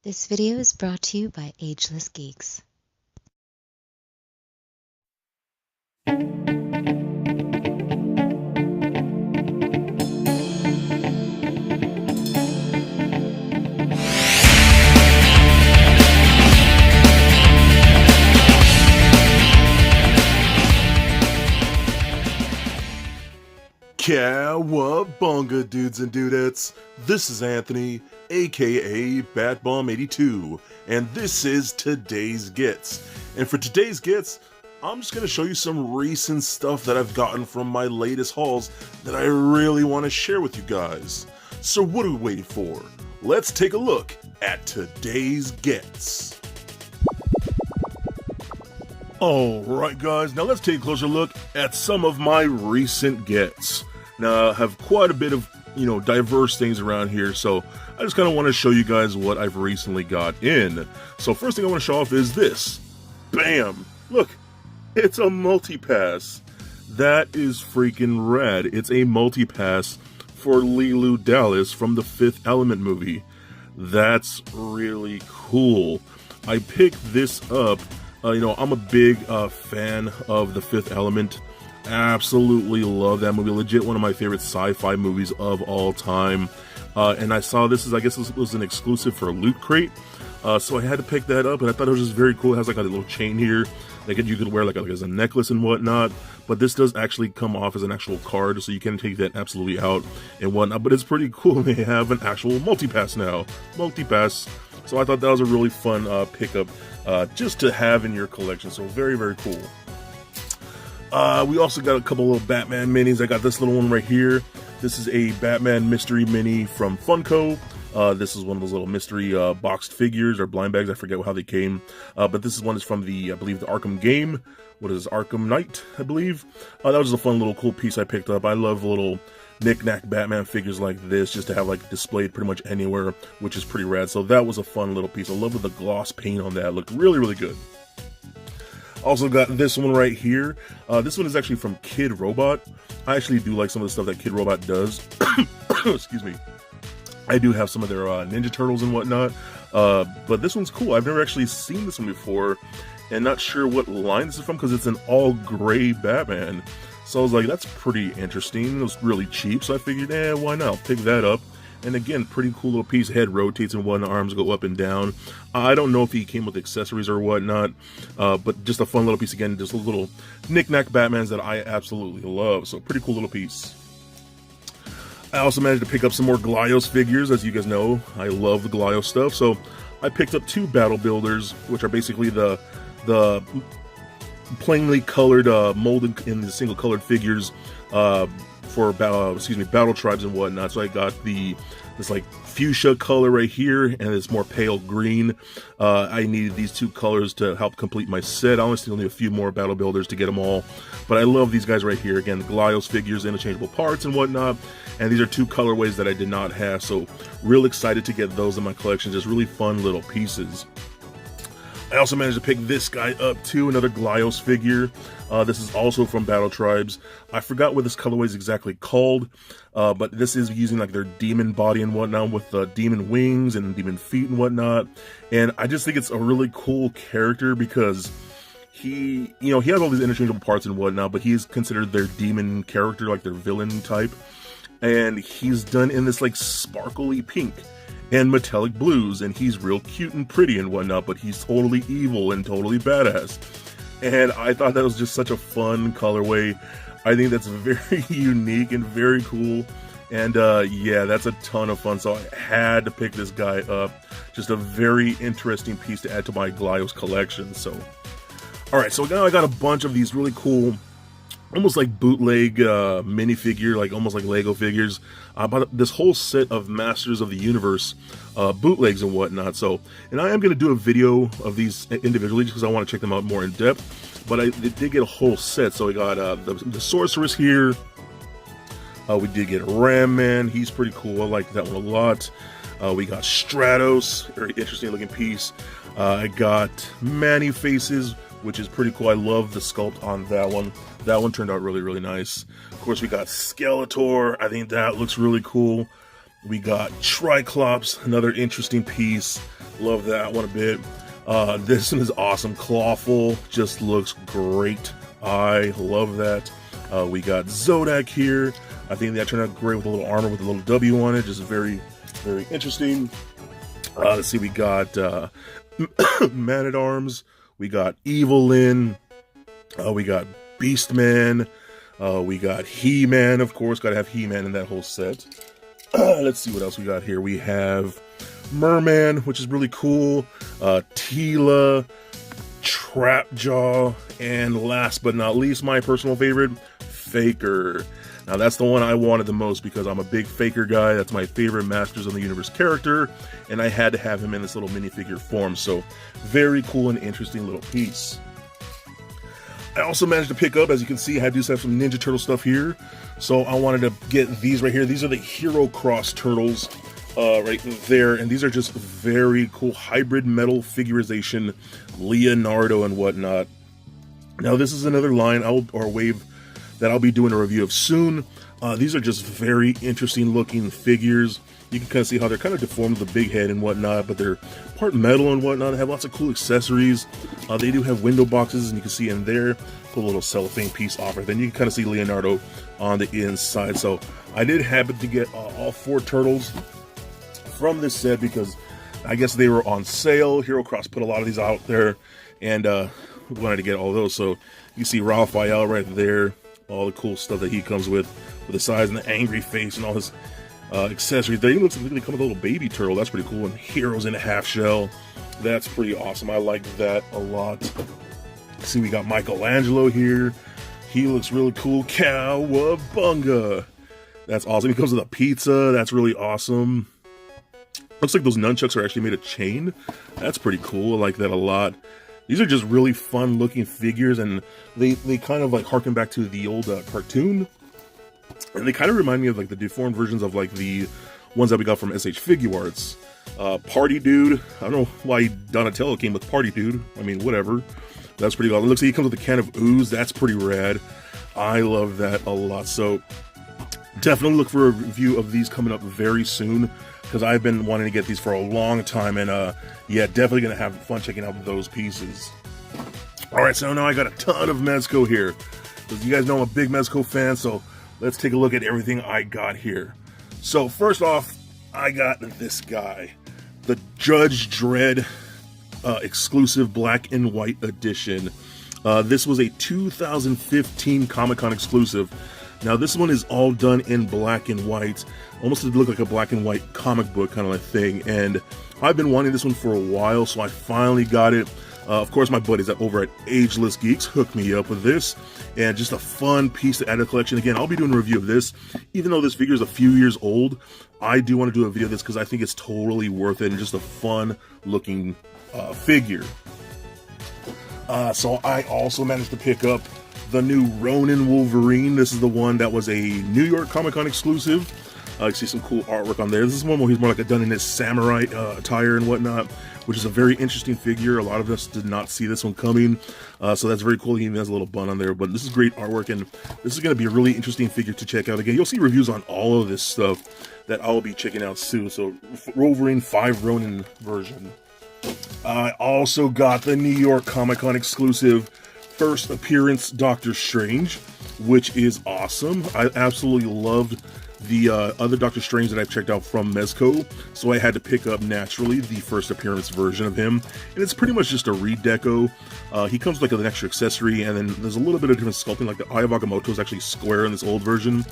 This video is brought to you by Ageless Geeks. Cowabunga, dudes and dudettes. This is Anthony, aka BatBomb82, and this is today's Gets. And for today's Gets, I'm just going to show you some recent stuff that I've gotten from my latest hauls that I really want to share with you guys. So what are we waiting for? Let's take a look at today's Gets. Alright guys, now let's take a closer look at some of my recent gets. Now I have quite a bit of, diverse things around here, so I just kind of want to show you guys what I've recently got in. So first thing I want to show off is this. Bam! Look, it's a multi-pass. That is freaking rad. It's a multi-pass for Leeloo Dallas from the Fifth Element movie. That's really cool. I picked this up. I'm a big fan of The Fifth Element. Absolutely love that movie. Legit one of my favorite sci-fi movies of all time. And I saw this was an exclusive for Loot Crate. So I had to pick that up, and I thought it was just very cool. It has like a little chain here that you could wear like as a necklace and whatnot. But this does actually come off as an actual card, so you can take that absolutely out and whatnot. But it's pretty cool. They have an actual multi-pass now. Multi-pass. So I thought that was a really fun pickup. Just to have in your collection, so very, very cool. We also got a couple little Batman minis. I got this little one right here. This is a Batman mystery mini from Funko. This is one of those little mystery boxed figures or blind bags. I forget how they came, but this is one that's from I believe the Arkham game. What is Arkham Knight, I believe. That was a fun little cool piece I picked up. I love little knick-knack Batman figures like this, just to have like displayed pretty much anywhere, which is pretty rad. So that was a fun little piece. I love the gloss paint on that. It looked really, really good. Also got this one right here. This one is actually from Kid Robot. I actually do like some of the stuff that Kid Robot does. Excuse me. I do have some of their Ninja Turtles and whatnot. But this one's cool. I've never actually seen this one before, and not sure what line this is from because it's an all gray Batman. So I was like, that's pretty interesting. It was really cheap, so I figured, why not? I'll pick that up. And again, pretty cool little piece. Head rotates and whatnot, arms go up and down. I don't know if he came with accessories or whatnot, but just a fun little piece again. Just a little knick-knack Batmans that I absolutely love. So pretty cool little piece. I also managed to pick up some more Glyos figures. As you guys know, I love the Glyos stuff. So I picked up two Battle Builders, which are basically the plainly colored molded in the single colored figures for battle tribes and whatnot. So I got this like fuchsia color right here and this more pale green. I needed these two colors to help complete my set. I only still need a few more battle builders to get them all, but I love these guys right here. Again, the Glyos figures, interchangeable parts and whatnot, and these are two colorways that I did not have, so real excited to get those in my collection. Just really fun little pieces. I also managed to pick this guy up too, another Glyos figure. This is also from Battle Tribes. I forgot what this colorway is exactly called, but this is using like their demon body and whatnot with demon wings and demon feet and whatnot. And I just think it's a really cool character because he has all these interchangeable parts and whatnot, but he's considered their demon character, like their villain type. And he's done in this like sparkly pink and metallic blues, and he's real cute and pretty and whatnot, but he's totally evil and totally badass. And I thought that was just such a fun colorway. I think that's very unique and very cool. And yeah, that's a ton of fun. So I had to pick this guy up. Just a very interesting piece to add to my Glyos collection. So, all right, so now I got a bunch of these really cool, almost like bootleg minifigure, like almost like Lego figures. I bought this whole set of Masters of the Universe bootlegs and whatnot. So, and I am going to do a video of these individually just because I want to check them out more in depth. But I did get a whole set. So we got the Sorceress here. We did get Ram Man. He's pretty cool. I like that one a lot. We got Stratos, very interesting looking piece. I got Manny Faces, which is pretty cool. I love the sculpt on that one. That one turned out really, really nice. Of course, we got Skeletor. I think that looks really cool. We got Triclops, another interesting piece. Love that one a bit. This one is awesome. Clawful, just looks great. I love that. We got Zodak here. I think that turned out great with a little armor with a little W on it. Just very, very interesting. Let's see, we got Man-at-Arms. We got Evelyn. We got Beastman. We got He-Man, of course. Gotta have He-Man in that whole set. Let's see what else we got here. We have Merman, which is really cool. Tila, Trapjaw, and last but not least, my personal favorite, Faker. Now that's the one I wanted the most because I'm a big Faker guy. That's my favorite Masters of the Universe character, and I had to have him in this little minifigure form. So very cool and interesting little piece. I also managed to pick up, as you can see, I do have some Ninja Turtle stuff here. So I wanted to get these right here. These are the Hero Cross Turtles right there. And these are just very cool hybrid metal figurization, Leonardo and whatnot. Now this is another line or wave that I'll be doing a review of soon. These are just very interesting looking figures. You can kind of see how they're kind of deformed with the big head and whatnot, but they're part metal and whatnot. They have lots of cool accessories. They do have window boxes, and you can see in there, put a little cellophane piece off it. Then you can kind of see Leonardo on the inside. So I did happen to get all 4 turtles from this set because I guess they were on sale. Hero Cross put a lot of these out there, and wanted to get all those. So you see Raphael right there, all the cool stuff that he comes with the size and the angry face and all his accessories. They even looks like they come with a little baby turtle. That's pretty cool. And Heroes in a half shell. That's pretty awesome. I like that a lot. See, we got Michelangelo here. He looks really cool. Cowabunga. That's awesome. He comes with a pizza. That's really awesome. Looks like those nunchucks are actually made of chain. That's pretty cool. I like that a lot. These are just really fun looking figures, and they kind of like harken back to the old cartoon. And they kind of remind me of like the deformed versions of like the ones that we got from SH Figuarts. Party Dude. I don't know why Donatello came with Party Dude. I mean, whatever. That's pretty awesome. It looks like he comes with a can of ooze. That's pretty rad. I love that a lot. So definitely look for a review of these coming up very soon, because I've been wanting to get these for a long time. And yeah, definitely going to have fun checking out those pieces. Alright, so now I got a ton of Mezco here. As you guys know, I'm a big Mezco fan, so let's take a look at everything I got here. So first off, I got this guy, the Judge Dredd exclusive black and white edition. This was a 2015 Comic-Con exclusive. Now this one is all done in black and white, almost to look like a black and white comic book kind of a thing. And I've been wanting this one for a while, so I finally got it. Of course, my buddies over at Ageless Geeks hooked me up with this, and just a fun piece to add to the collection. Again, I'll be doing a review of this. Even though this figure is a few years old, I do want to do a video of this because I think it's totally worth it and just a fun looking figure. So I also managed to pick up the new Ronin Wolverine. This is the one that was a New York Comic-Con exclusive. You see some cool artwork on there. This is one where he's more like done in his samurai attire and whatnot, which is a very interesting figure. A lot of us did not see this one coming, so that's very cool. He even has a little bun on there, but this is great artwork, and this is going to be a really interesting figure to check out. Again, you'll see reviews on all of this stuff that I'll be checking out soon. So Wolverine 5 Ronin version. I also got the New York Comic-Con exclusive first appearance Doctor Strange, which is awesome. I absolutely loved the other Doctor Strange that I've checked out from Mezco, so I had to pick up naturally the first appearance version of him, and it's pretty much just a redeco. He comes with like an extra accessory, and then there's a little bit of different sculpting, like the Eye of Agamotto is actually square in this old version,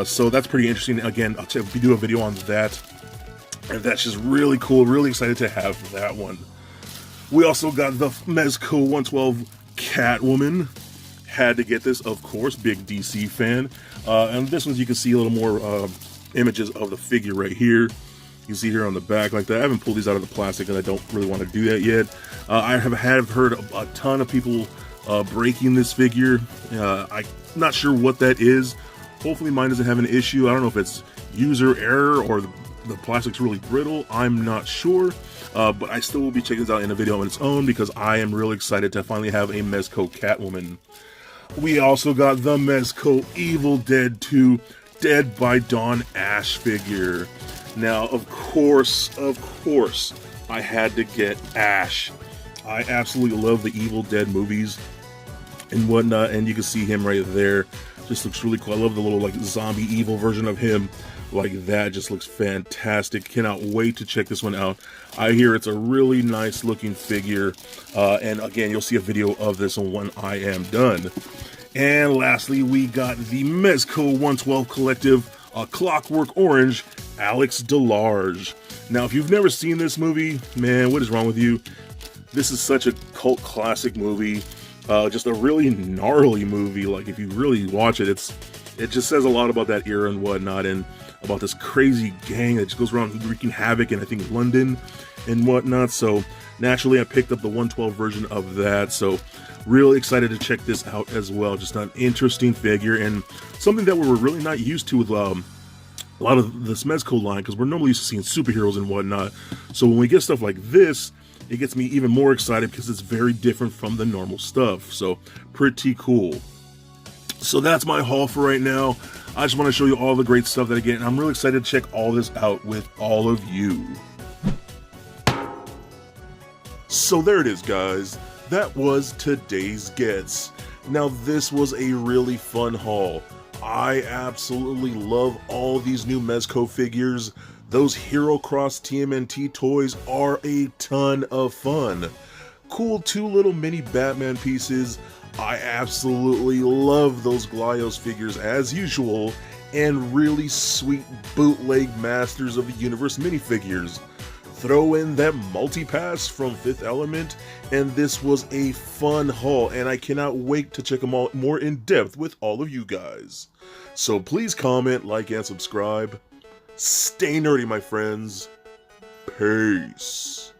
so that's pretty interesting. Again, I'll do a video on that, and that's just really cool. Really excited to have that one. We also got the Mezco 112 Catwoman. Had to get this, of course, big DC fan. And this one, you can see a little more images of the figure right here. You can see here on the back like that. I haven't pulled these out of the plastic and I don't really want to do that yet. I have heard a ton of people breaking this figure. I'm not sure what that is. Hopefully mine doesn't have an issue. I don't know if it's user error or the plastic's really brittle. I'm not sure. But I still will be checking this out in a video on its own because I am really excited to finally have a Mezco Catwoman. We also got the Mezco Evil Dead 2 Dead by Dawn Ash figure. Now, of course, I had to get Ash. I absolutely love the Evil Dead movies and whatnot, and you can see him right there. Just looks really cool. I love the little like zombie evil version of him. Like that just looks fantastic. Cannot wait to check this one out. I hear it's a really nice looking figure. And again, you'll see a video of this when I am done. And lastly, we got the Mezco 112 Collective, Clockwork Orange, Alex DeLarge. Now, if you've never seen this movie, man, what is wrong with you? This is such a cult classic movie. Just a really gnarly movie. Like, if you really watch it, it just says a lot about that era and whatnot, and about this crazy gang that just goes around wreaking havoc in, I think, London and whatnot. So naturally, I picked up the 112 version of that. So really excited to check this out as well. Just an interesting figure and something that we were really not used to with a lot of this Mezco line, because we're normally used to seeing superheroes and whatnot. So when we get stuff like this, it gets me even more excited because it's very different from the normal stuff. So pretty cool. So that's my haul for right now. I just want to show you all the great stuff that I get, and I'm really excited to check all this out with all of you. So there it is, guys. That was today's gets. Now this was a really fun haul. I absolutely love all these new Mezco figures. Those Hero Cross TMNT toys are a ton of fun. Cool 2 little mini Batman pieces. I absolutely love those Glyos figures as usual, and really sweet bootleg Masters of the Universe minifigures. Throw in that multi-pass from Fifth Element, and this was a fun haul, and I cannot wait to check them all more in depth with all of you guys. So please comment, like, and subscribe. Stay nerdy, my friends. Peace.